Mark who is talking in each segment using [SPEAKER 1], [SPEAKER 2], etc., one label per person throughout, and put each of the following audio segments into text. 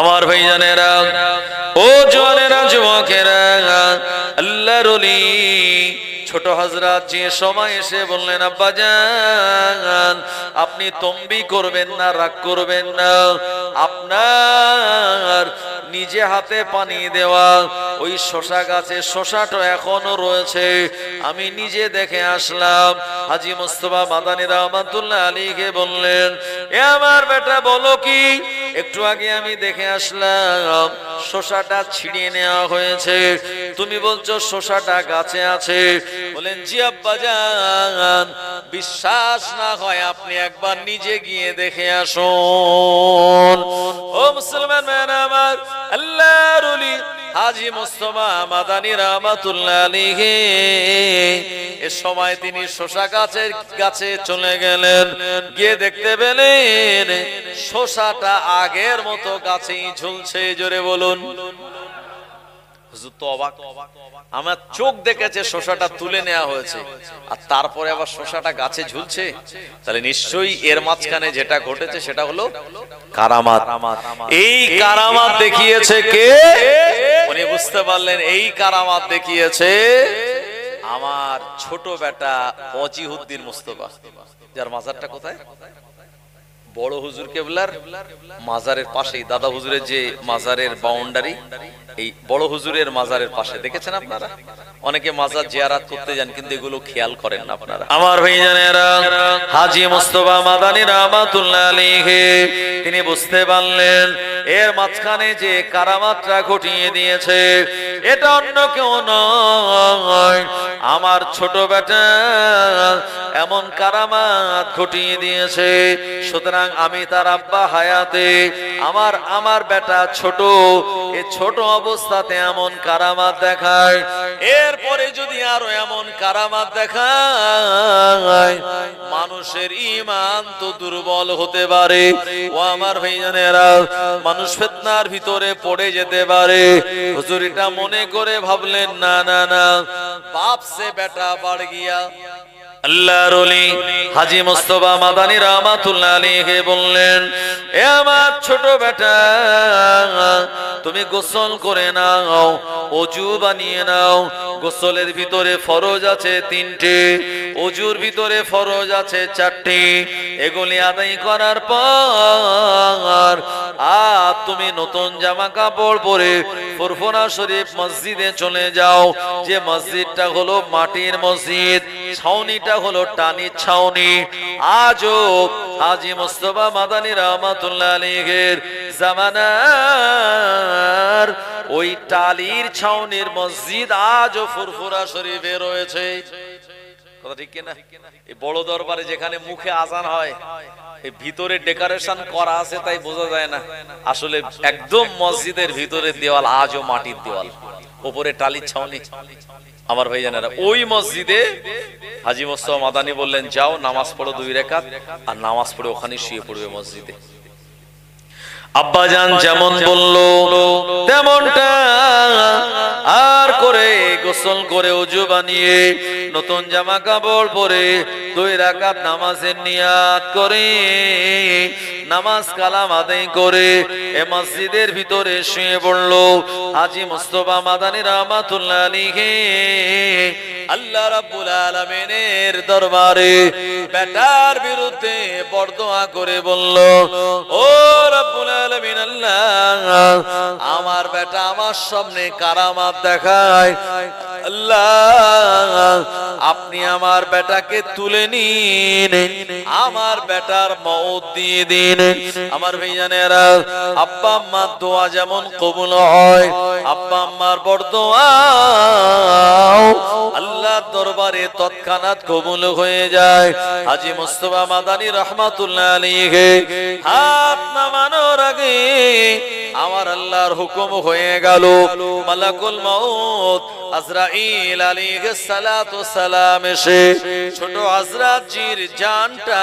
[SPEAKER 1] আমার ভাইজানেরা, ও জওয়ানেরা, যুবকেরা, আল্লাহর ওলি ছোট হযরত যে সময় এসে বললেন, আব্বাজান আপনি তম্বি করবেন না, রাগ করবেন না, আপনার নিজে হাতে পানি দেওয়া ওই শশা গাছে শশাটা এখনো রয়েছে, আমি নিজে দেখে আসলাম। হাজী মুস্তাফা মাদানী রহমাতুল্লাহ আলাইহি বললেন, এ আমার বেটা বলো কি, একটু আগে আমি দেখে আসলাম শশাটা ছিঁড়িয়ে নেওয়া হয়েছে, তুমি বলছো শশাটা গাছে আছে। বলেন, জি আব্বাজান, বিশ্বাস না হয় আপনি একবার নিজে গিয়ে দেখে আসুন। ও মুসলমান ভাইরা আমার, আল্লাহর ওলি হাজী মুস্তাফা মাদানী রহমাতুল্লাহ আলাইহি এ সময় তিনি শশা গাছের কাছে চলে গেলেন, গিয়ে দেখতে পেলেন শশাটা আগের মতো গাছেই ঝুলছে। জোরে বলুন। হুজুর তো অবাক, আমার চোখ দেখেছে শশাটা তুলে নেওয়া হয়েছে আর তারপরে আবার শশাটা গাছে ঝুলছে, তাহলে নিশ্চয়ই এর মাঝখানে যেটা ঘটেছে সেটা হলো কারামাত। এই কারামাত দেখিয়েছে কে? উনি বুঝতে পারলেন এই কারামাত দেখিয়েছে আমার ছোট বেটা ওয়াজিহুদ্দিন মুস্তাফা, যার মাজারটা কোথায়? বড় হুজুর কেবলার মাজারের পাশেই, দাদা হুজুরের যে মাজারের বাউন্ডারি, এই বড় হুজুরের মাজারের পাশে। দেখেছেন আপনারা? অনেকে মাজার জিয়ারাত করতে যান কিন্তু এগুলো খেয়াল করেন না আপনারা। আমার ভাইজানেরা, হাজী মুস্তাফা মাদানী রহমাতুল্লাহ আলাইহি তিনি বুঝতে পারলেন এর মাঝখানে যে কারামাতটা ঘটিয়ে দিয়েছে এটা অন্য কেউ নয়, আমার ছোট বেটা এমন কারামাত ঘটিয়ে দিয়েছে। সুতরাং আমি তার আব্বা হায়াতে আমার বেটা ছোট, এই ছোট অবস্থাতে এমন কারামাত দেখায়, এরপরে যদি আরো এমন কারামাত দেখায় মানুষের ঈমান তো দুর্বল হতে পারে। ও আমার ভাইজানেরা, মানুষ ফিতনার ভিতরে পড়ে যেতে পারে। হুজুর এটা মনে করে ভাবলেন, না না না, বাপ সে বেটা বাড় গিয়া। আল্লাহর ওলি হাজী মুস্তাফা মাদানী রহমাতুল্লাহ আলাইহি বললেন, এ আমার ছোট বেটা, তুমি গোসল করে নাও, ওযু বানিয়ে নাও। গোসলের ভিতরে ফরজ আছে 3টে, ওযুর ভিতরে ফরজ আছে 4টে। এগুলি আদায় করার পর তুমি নতুন জামা কাপড় পরে ফুরফুরা শরীফ মসজিদে চলে যাও, যে মসজিদটা হলো মাটির মসজিদ, ছাউনিটা হলো টানির ছাউনি। আজও হাজী মুস্তাফা মাদানী রহমাতুল্লাহ আলাইহির জামানার ওই টালির ছাউনির মসজিদ আজও ফুরফুরা শরীফে রয়েছে। কথা ঠিক কিনা? এই বড় দরবারে যেখানে মুখে আজান হয়, এই ভিতরে ডেকোরেশন করা আছে তাই বোঝা যায় না, আসলে একদম মসজিদের ভিতরে দেওয়াল আজও মাটির দেওয়াল, উপরে টালির ছাউনি। আমার ভাইজানেরা, ওই মসজিদে হাজী মুস্তাফা মাদানী বললেন, যাও নামাজ পড়ো 2 রাকাত, আর নামাজ পড়ে ওখানে শুয়ে পড়বে মসজিদে। আব্বাজান যেমন বললো তেমনটা আর করে গোসল করে ওযু বানিয়ে নতুন জামা কাপড় পরে 2 রাকাত নামাজের নিয়াত করে নামাজ কালাম আদায় করে এ মসজিদের ভিতরে শুয়ে পড়লো। হাজী মুস্তাফা মাদানী রহমাতুল্লাহ আলাইহি আল্লাহ রাব্বুল আলামিনের দরবারে বেটার বিরুদ্ধে বরদোয়া করে বলল, ও রাব্বুল আলামিন আল্লাহ, আমার বেটা আমার সামনে কারামাত দেখায়, আল্লাহ আপনি আমার বেটাকে তুলে নিন, আমার বেটার মওত দিয়ে দিন। আমার ভাইজানেরা, আব্বা আম্মার দোয়া যেমন কবুল হয়, আব্বা আম্মার বরদোয়া আল্লাহর দরবারে তৎক্ষণাৎ কবুল হয়ে যায়। হাজী মুস্তাফা মাদানী রহমাতুল্লাহ আলাইহি হাত নামানোর আগে আমার আল্লাহর হুকুম হয়ে গেল, মালাকুল মউত আজরাইল আলাইহিস সালাতু সালাম এসে ছোট হযরত জির জানটা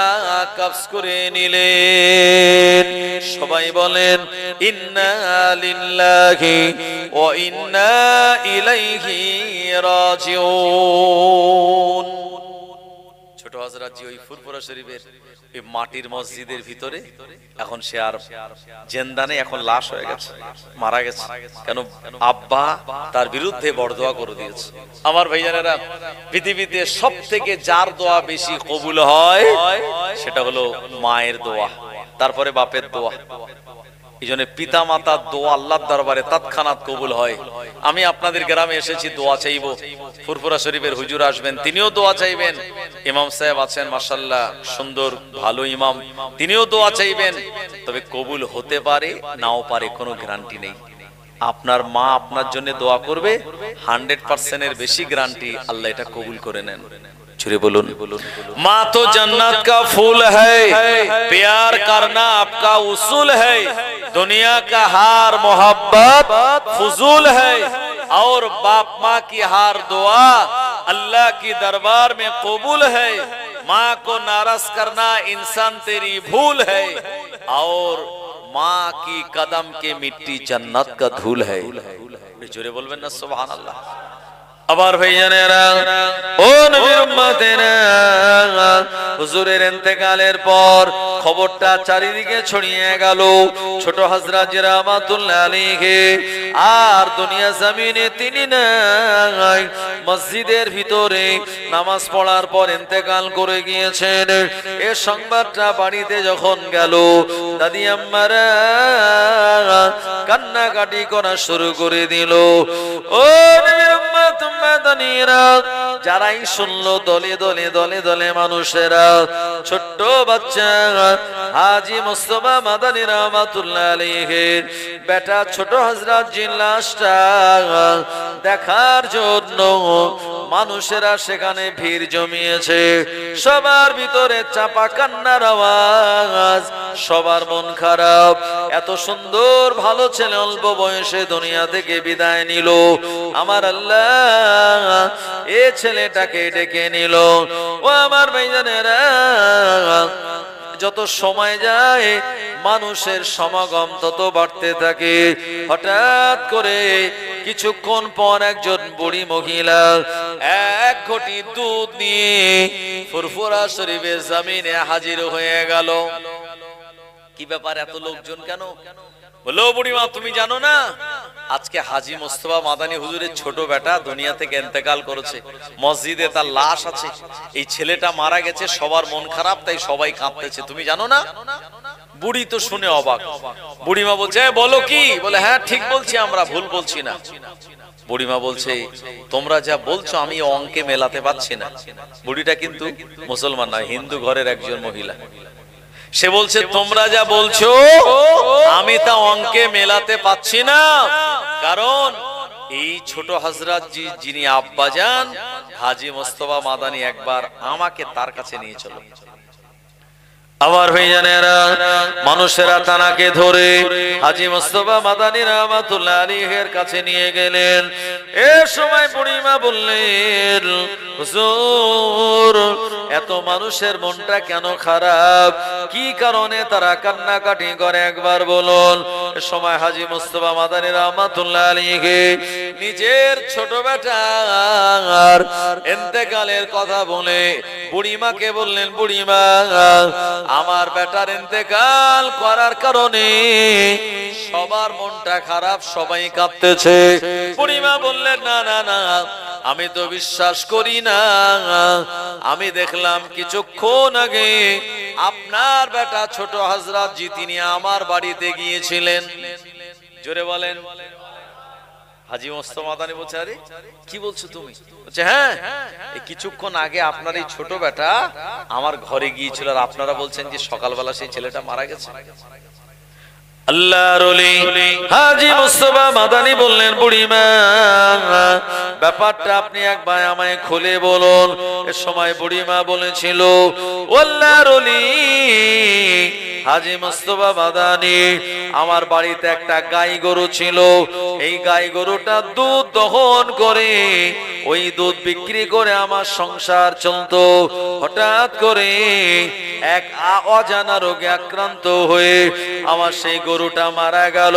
[SPEAKER 1] কবজ করে নিলেন। সবাই বলেন, ইন্না লিল্লাহি ওয়া ইন্না ইলাইহি রাজিউন। ছোট হযরত জি ওই ফুরফুরা শরীফের এই মাটির মসজিদের ভিতরে, এখন সে আর জিন্দা নেই, এখন লাশ হয়ে গেছে, মারা গেছে। কেন? আব্বা তার বিরুদ্ধে বরদোয়া করে দিয়েছে। আমার ভাইজানেরা, পৃথিবীতে সবথেকে যার দোয়া বেশি কবুল হয় সেটা হলো মায়ের দোয়া, তারপরে বাপের দোয়া। এই জন্য পিতা মাতার দোয়া আল্লাহর দরবারে তৎক্ষণাৎ কবুল হয়। আমি আপনাদের গ্রামে এসেছি, দোয়া চাইবো। ফুরফুরা শরীফের হুজুর আসবেন, তিনিও দোয়া চাইবেন। ইমাম সাহেব আছেন মাশাআল্লাহ, সুন্দর ভালো ইমাম, তিনিও দোয়া চাইবেন। তবে কবুল হতে পারে, নাও পারে, কোনো গ্যারান্টি নেই। আপনার মা আপনার জন্য দোয়া করবে, 100% এর বেশি গ্যারান্টি আল্লাহ এটা কবুল করে নেন। छुरे बोलून, माँ तो जन्नत का फूल है, प्यार करना आपका उसूल है, दुनिया का हार मोहब्बत फजूल है, और बाप माँ की हार दुआ अल्लाह की दरबार में कबूल है। माँ को नाराज करना इंसान तेरी भूल है, और माँ की कदम के मिट्टी जन्नत का धूल है। जोरे बोलबेन ना सुभान अल्लाह। আবার ভাইজানেরা, ও নবীর উম্মতেরা, হুজুরের ইন্তেকালের পর খবরটা চারিদিকে ছড়িয়ে গেল। ছোট হযরত জি রাহমাতুল্লাহ আলাইহি আর দুনিয়া জমিনে তিনি নাই, মসজিদের ভিতরে নামাজ পড়ার পর ইন্তেকাল করে গিয়েছেন। এই সংবাদটা বাড়িতে যখন গেল, দাদি আম্মারা কান্নাকাটি করা শুরু করে দিল। ও নবীর উম্মত যারাই শুনলো, দলে দলে দলে দলে মানুষেরা, ছোট্ট বাচ্চা হাজী মুস্তাফা মাদানী রাহমাতুল্লাহ আলাইহির বেটা ছোট হযরত জির লাশটা দেখার জন্য মানুষেরা সেখানে ভিড় জমিয়েছে। সবার ভিতরে চাপা কান্নার আওয়াজ, সবার মন খারাপ। এত সুন্দর ভালো ছেলে অল্প বয়সে দুনিয়া থেকে বিদায় নিল। আমার আল্লাহ এ ছেলেটাকে ডেকে নিল। ও আমার ভাইজানেরা, যত সময় যায় মানুষের সমাগম তত বাড়তে থাকে। হঠাৎ করে কিছুক্ষণ পর একজন বুড়ি মহিলা এক ঘটি দুধ নিয়ে ফুরফুরা শরীফের জমিনে হাজির হয়ে গেল। কি ব্যাপার, এত লোকজন কেন? বলো বুড়িমা, তুমি জানো না আজকে হাজী মুস্তাফা মাদানী হুজুরের ছোট বেটা দুনিয়া থেকে ইন্তেকাল করেছে, মসজিদে তার লাশ আছে, এই ছেলেটা মারা গেছে, সবার মন খারাপ, তাই সবাই কাঁদতেছে, তুমি জানো না? বুড়ি তো শুনে অবাক। বুড়িমা বলছে, বলো কি? বলে, হ্যাঁ ঠিক বলছি, আমরা ভুল বলছি না। বুড়িমা বলছে, তোমরা যা বলছো আমি অঙ্কে মেলাতে পারছি না। বুড়িটা কিন্তু মুসলমান নয়, হিন্দু ঘরের একজন মহিলা। সে বলছে, তোমরা যা বলছো আমি তা অঙ্কে মেলাতে পাচ্ছি না, কারণ এই ছোট হযরত জি যিনি আব্বাজান হাজী মুস্তাফা মাদানী একবার আমাকে তার কাছে নিয়ে চলো। আবার ভাইজানেরা, মানুষেরা তানাকে ধরে হাজী মুস্তাফা মাদানী রাহমাতুল্লাহ আলাইহির কাছে নিয়ে গেলেন। এই সময় বুড়িমা বললেন, হুজুর এত মানুষের মনটা কেন খারাপ, কি কারণে তারা কান্নাকাটি করে একবার বলুন। এই সময় হাজী মুস্তাফা মাদানী রাহমাতুল্লাহ আলাইহি নিজের ছোট বেটার ইন্তেকালের কথা বলে বুড়িমাকে বললেন, বুড়িমা আমার বেটার ইন্তেকাল করার কারণে সবার মনটা খারাপ, সবাই কাঁদতেছে। বুড়িমা বললেন, না না না, আমি তো বিশ্বাস করি না। আমি দেখলাম কিছুক্ষণ আগে আপনার বেটা ছোট হযরত জি তিনি আমার বাড়িতে গিয়েছিলেন। জোরে বলেন। হাজী মুস্তাফা মাদানী বলছে, আরে কি বলছো তুমি? বলছে, হ্যাঁ এই কিছুক্ষণ আগে আপনার এই ছোট বেটা আমার ঘরে গিয়েছিল, আর আপনারা বলছেন যে সকালবেলা সেই ছেলেটা মারা গেছে। আল্লাহর ওলি হাজী মুস্তাফা মাদানী বললেন, বুড়িমা ব্যাপারটা আপনি একবার আমায় খুলে বলুন। এ সময় বুড়িমা বলেছিল, আল্লাহর ওলি হাজী মুস্তাফা মাদানী আমার বাড়িতে একটা গাই গরু ছিল, এই গাই গরুটা দুধ দহন করে ওই দুধ বিক্রি করে আমার সংসার চলতো। হঠাৎ করে এক অজানা রোগে আক্রান্ত হয়ে আমার সেই গরুটা মারা গেল।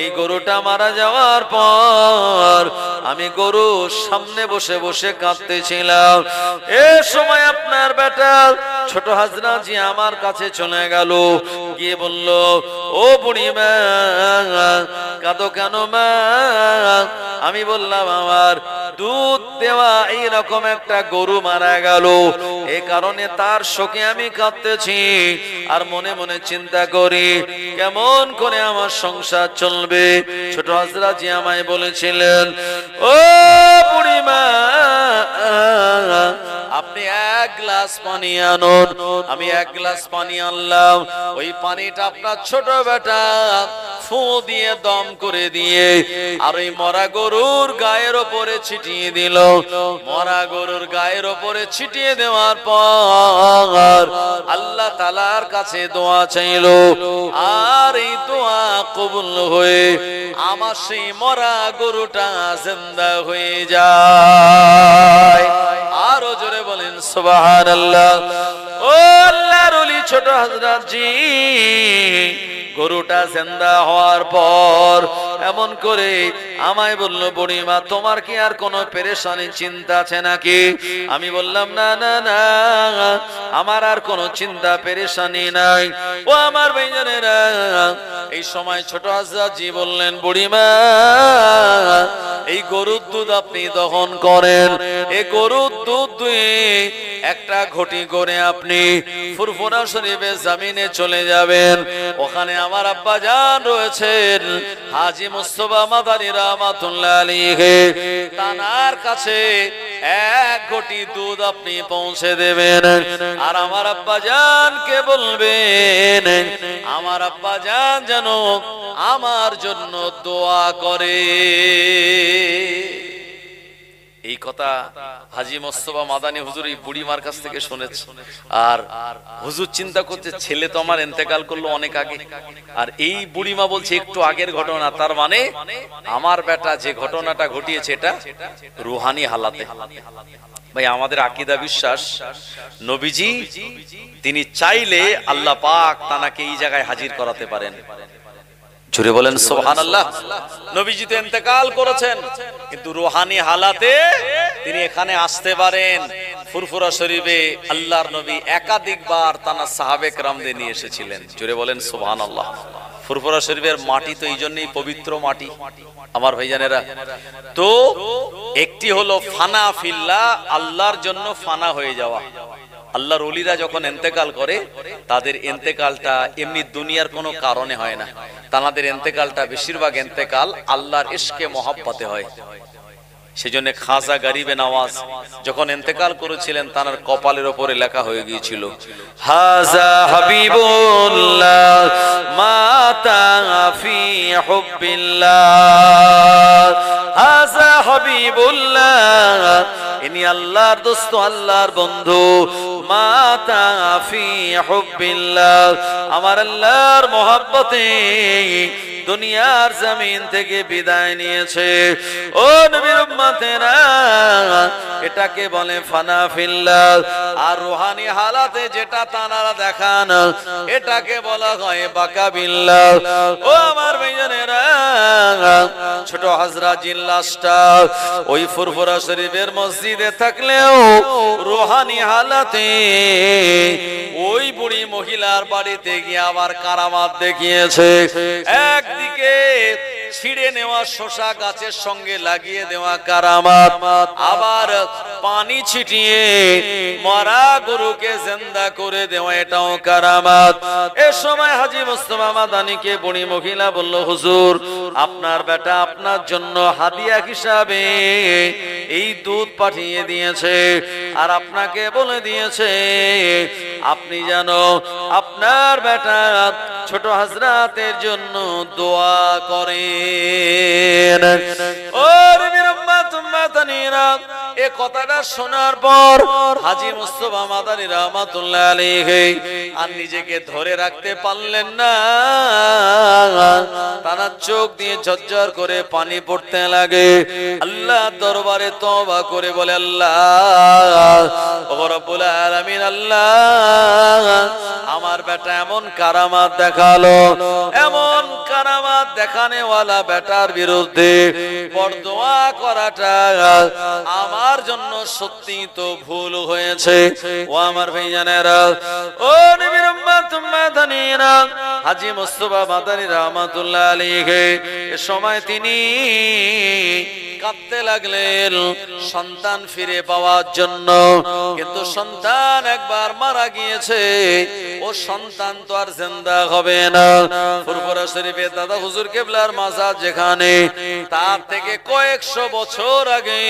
[SPEAKER 1] এই গরুটা মারা যাওয়ার পর আমি গরুর সামনে বসে বসে কাঁদতেছিলাম। এ সময় আপনার বেটা ছোট হাজরাজি আমার কাছে চলে গেল, গিয়ে বলল, ও বুড়িমা কাঁদো কেন মা? আমি বললাম, আমার দুধ দেওয়া এইরকম একটা গরু মারা গেল, এ কারণে তার শোকে আমি কাঁদতেছি। আর মনে মনে চিন্তা করি কেমন করে আমার সংসার চলবে। ছোট হাজরাজি আমায় বলেছিলেন, ও বুড়িমা আপনি এক গ্লাস পানি আনুন। আমি এক গ্লাস পানি আনলাম। ওই পানিটা আপনার ছোট বেটা ফু দিয়ে দম করে দিয়ে আর ওই মরা গরুর গায়ের ওপরে ছিটিয়ে দিল। মরা গরুর গায়ের ওপরে ছিটিয়ে দেওয়ার পর আল্লাহ তাআলার কাছে দোয়া চাইল, আর এই দোয়া কবুল হয়ে আমার সেই মরা গরুটা জিন্দা হয়ে যায়। আরো জোরে বলেন সুবহানাল্লাহ। ও আল্লাহর ওলি ছোট হযরত জি গরুটা জিন্দা হওয়ার পর এমন করে আমায় বলল, বুড়িমা তোমার কি আর কোনো পেরেশানি চিন্তা আছে নাকি? আমি বললাম, না না না, আমার আর কোনো চিন্তা পেরেশানি নাই। ও আমার ভাইজানেরা, এই সময় ছোট হযরত জি বললেন, বুড়িমা এই গরুর দুধ আপনি দহন করেন। এই গরুর দুধ দুই একটা ঘটি করে আপনি ফুরফুরা শরীফের জমিনে চলে যাবেন। ওখানে আমার আব্বা জান রয়েছেন হাজী মুস্তাফা মাদানী রাহমাতুল্লাহ আলাইহি, তানার কাছে এক ঘটি দুধ আপনি পৌঁছে দেবেন। আর আমার আব্বা জানকে বলবেন, আমার আব্বা জান যেন আমার জন্য দোয়া করে। এই কথা হাজী মুস্তাফা মাদানী হুজুর এই বুড়িমার কাছ থেকে শুনেছে। আর হুজুর চিন্তা করছে, ছেলে তো আমার ইন্তেকাল করলো অনেক আগে, আর এই বুড়িমা বলছে একটু আগের ঘটনা। তার মানে আমার বেটা যে ঘটনাটা ঘটিয়েছে এটা রুহানি হালাতে। ভাই আমাদের আকীদা বিশ্বাস, নবীজি তিনি চাইলে আল্লাহ পাক তাকে এই জায়গায় হাজির করাতে পারেন। জোরে বলেন সুবহানাল্লাহ। নবীজি তো ইন্তেকাল করেছেন, কিন্তু রুহানি হালাতে তিনি এখানে আসতে পারেন। ফুরফুরা শরীফে আল্লাহর নবী একাধিকবার তার সাহাবে কেরামদের নিয়ে এসেছিলেন। জোরে বলেন সুবহানাল্লাহ। ফুরফুরা শরীফের মাটি তো এই জন্যই পবিত্র মাটি আমার ভাইজানেরা। তো একটি হলো ফানা ফিল্লাহ, আল্লাহর জন্য ফানা হয়ে যাওয়া। আল্লাহর ওলিরা যখন ইন্তেকাল করে তাদের ইন্তেকালটা এমনি দুনিয়ার কোনো কারণে হয় না, তাদের ইন্তেকালটা বেশিরভাগ ইন্তেকাল আল্লাহর ইশকে মহব্বতে হয়। সেজন্য খাজা গরিবে নওয়াজ যখন ইন্তেকাল করেছিলেন তার কপালের উপরে লেখা হয়ে গিয়েছিল, হাজা হাবিবুল্লাহ মাতা ফি হুব্বিল্লাহ, হাজা হাবিবুল্লাহ ইনি আল্লাহর দোস্ত, আল্লাহর বন্ধু, মাতা ফি হুব্বিল্লাহ আমার আল্লাহর মহব্বতে দুনিয়ার জমিন থেকে বিদায় নিয়েছে। ও নবীর উম্মতেরা, এটাকে বলে ফানা ফিল্লাহ। আর রূহানি হালাতে যেটা তানারা দেখান এটাকে বলা হয় বাকা বিল্লাহ। ও আমার ভাইজানেরা, ছোট হযরত জিল্লাসটা ওই ফুরফুরা শরীফের মসজিদে থাকলেও রূহানি হালাতে ওই বুড়ি মহিলার বাড়িতে গিয়ে আবার কারামাত দেখিয়েছে। একদিকে ছিঁড়ে নেওয়া শসা গাছের সঙ্গে লাগিয়ে দেওয়া কারামাত, আবার পানি ছিটিয়ে মরা গরুকে জিন্দা করে দেওয়া, এটাও কারামাত। এ সময় হাজী মুস্তাফা মাদানীকে বুড়ি মহিলা বলল, হুজুর আপনার বেটা আপনার জন্য হাদিয়া হিসাবে এই দুধ পাঠিয়ে দিয়েছে, আর আপনাকে বলে দিয়েছে আপনি যেন আপনার বেটা ছোট হযরতের জন্য দোয়া করেন। ও নবীর উম্মত উম্মতানিরা, এ কথাটা শোনার পর হাজী মুস্তাফা মাদানী রাহমাতুল্লাহ আলাইহি আর নিজেকে ধরে রাখতে পারলেন না, তার চোখ দিয়ে ঝরঝর করে পানি পড়তে লাগে। আল্লাহ দরবারে তওবা করে বলে, আল্লাহ ও রব্বুল আলামিন, আল্লাহ আমার বেটা এমন কারামাত দেখালো, এমন কারামাত দেখানেওয়ালা বেটার বিরুদ্ধে বরদোয়া করাটা আমার জন্য সত্যি তো ভুল হয়েছে। ও আমার ভাইজানেরা, ও নবীর উম্মত মাদানীরা, হাজী মুস্তাফা মাদানী রাহমাতুল্লাহ আলাইহি এ সময় তিনি কাঁদতে লাগলেন সন্তান ফিরে পাওয়ার জন্য। কিন্তু সন্তান একবার মারা গিয়েছে, ও সন্তান তো আর জিন্দা হবে না। ফুরফুরা শরীফে দাদা হুজুর কিবলার মাজার যেখানে, তার থেকে কয়েকশো বছর আগে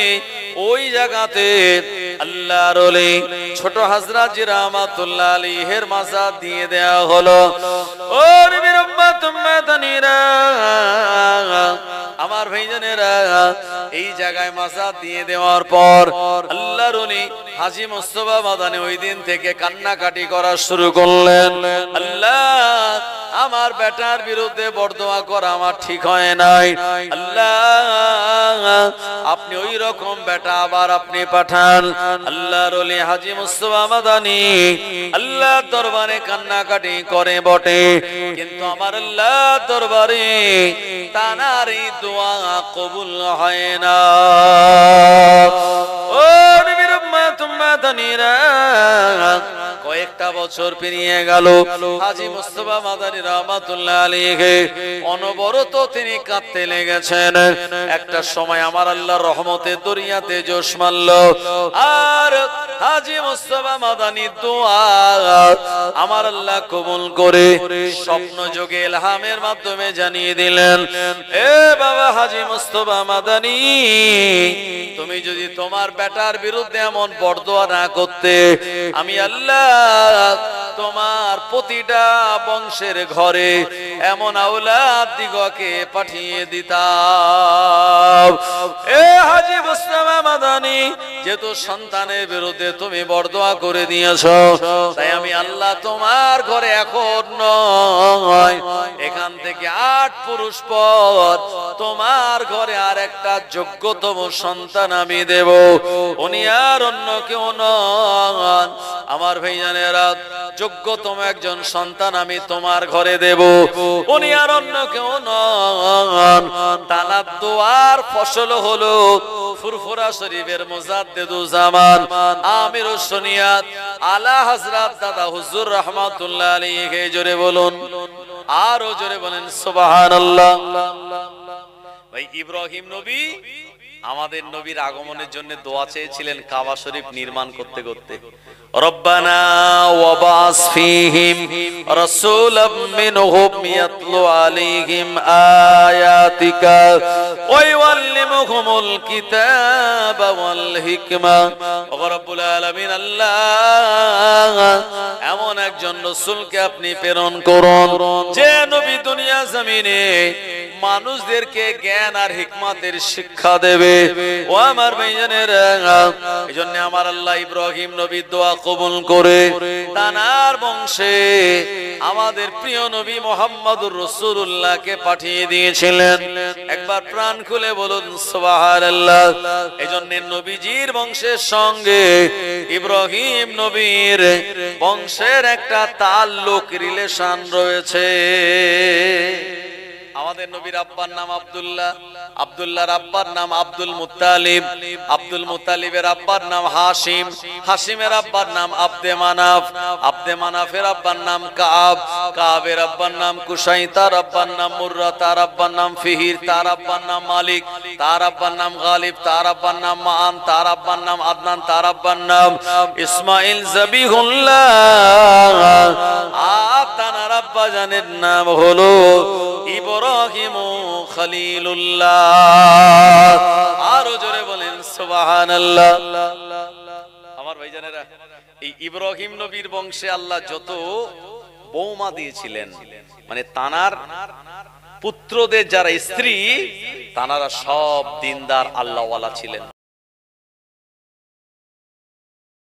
[SPEAKER 1] ওই জায়গাতে আল্লাহর ওলি ছোট হযরত জি রাহমাতুল্লাহ আলাইহির মাজার দিয়ে দেয়া হলো। ও নবীর উম্মত মাদানীরা, আমার ভাইজানেরা, এই জায়গায় মাজার দিয়ে দেওয়ার পর আল্লাহর ওলি হাজী মুস্তাফা মাদানী ওই দিন থেকে কান্নাকাটি করা শুরু করলেন। আল্লাহ আমার বেটার বিরুদ্ধে বরদোয়া করা আমার ঠিক হয় নাই, আল্লাহ আপনি ওই রকম বেটা আবার আপনি পাঠান। আল্লাহর ওলি হাজী মুস্তাফা মাদানী আল্লাহ দরবারে কান্নাকাটি করে বটে, কিন্তু আমার আল্লাহ দরবারে তার এই দোয়া কবুল হয় না। ও নবীর উম্মত মাদানীরা, কয়েকটা বছর পেরিয়ে গেল। হাজী মুস্তাফা মাদানী রাহমাতুল্লাহ আলাইহি অনবরত তিনি কাঁদতে লেগেছেন। একটা সময় আমার আল্লাহর রহমতে দরিয়াতে জোশ মারল, আর হাজী মুস্তাফা মাদানী দোয়া আমার আল্লাহ কবুল করে স্বপ্ন যোগে ইলহামের মাধ্যমে জানিয়ে দিলেন, এ বাবা হাজী মুস্তাফা মাদানী, তুমি যদি তোমার বেটার বিরুদ্ধে এমন বরদোয়া না করতে, আমি আল্লাহ তোমার প্রতিটা বংশের ঘরে এমন আওলাদ দিগকে পাঠিয়ে দিতাম। এ হাজী মুস্তাফা মাদানী, যেহেতু সন্তানের বিরুদ্ধে তুমি বরদোয়া করে দিয়েছো, তাই আমি আল্লাহ তোমার ঘরে এখন নয়, এখান থেকে 8 পুরুষ পর তোমার ঘরে আর একটা যোগ্যতম সন্তান আমি দেব। উনি আর অন্য কেউ নন, আমার ভাইজানেরা, যোগ্যতম একজন সন্তান আমি তোমার ঘরে দেব। উনি আর অন্য কেউ নন, তানার দোয়ার ফসল হলো ফুরফুরা শরীফের মুজাদ্দিদুজ জামান আমিরুস সুনিয়াত আলা হযরত দাদা হুজুর রাহমাতুল্লাহ আলাইহি। জোরে বলুন, আরো জোরে বলেন সুবহানাল্লাহ। ভাই ইব্রাহিম নবী আমাদের নবীর আগমনের জন্য দোয়া চেয়েছিলেন কাবা শরীফ নির্মাণ করতে করতে। রব্বানা ওয়াবাস ফীহিম রাসূলাম মিনহুম ইয়াতলু আলাইহিম আয়াতিকা ওয়া ইউআল্লিমুহুমুল কিতাবা ওয়াল হিকমা। ও রব্বুল আলামিন, আল্লাহ এমন একজন রাসূলকে আপনি প্রেরণ করুন যে নবী দুনিয়া জমিনে মানুষদেরকে জ্ঞান আর হিকমতের শিক্ষা দেবে। ও আমার ভাইজানেরা, এজন্য আমার আল্লাহ ইব্রাহিম নবীর দোয়া কবুল করে তার বংশে আমাদের প্রিয় নবী মুহাম্মদুর রাসূলুল্লাহকে পাঠিয়ে দিয়েছিলেন। একবার প্রাণ খুলে বলুন সুবহানাল্লাহ। এজন্য নবীজির বংশের সঙ্গে ইব্রাহিম নবীর বংশের একটা তাল্লুক, রিলেশন রয়েছে। আমাদের নবীর আব্বার নাম আব্দুল্লাহ, আব্দুল্লাহর আব্বার নাম আব্দুল মুত্তালিব, আব্দুল মুত্তালিবের আব্বার নাম হাশিম, হাশিমের আব্বার নাম আব্দে মানাফ, আব্দে মানাফের আব্বার নাম কাব, কাবের আব্বার নাম কুসাই, তার আব্বার নাম মুররা, তার আব্বার নাম ফিহির, তার আব্বার নাম মালিক, তার আব্বার নাম গালিব, তার আব্বার নাম মান, তার আব্বার নাম আদনান, তার আব্বার নাম ইসমাইল জবিহুল্লাহ। আর তার আব্বা জানের নাম হলো ইব্রাহিম খলিলুল্লাহ। আরো জোরে বলেন সুবহানাল্লাহ। আমার ভাইজানেরা, এই ইব্রাহিম নবীর বংশে আল্লাহ যত বৌমা দিয়েছিলেন, মানে তানার পুত্রদের যারা স্ত্রী, তানারা সব দিনদার আল্লাহওয়ালা ছিলেন।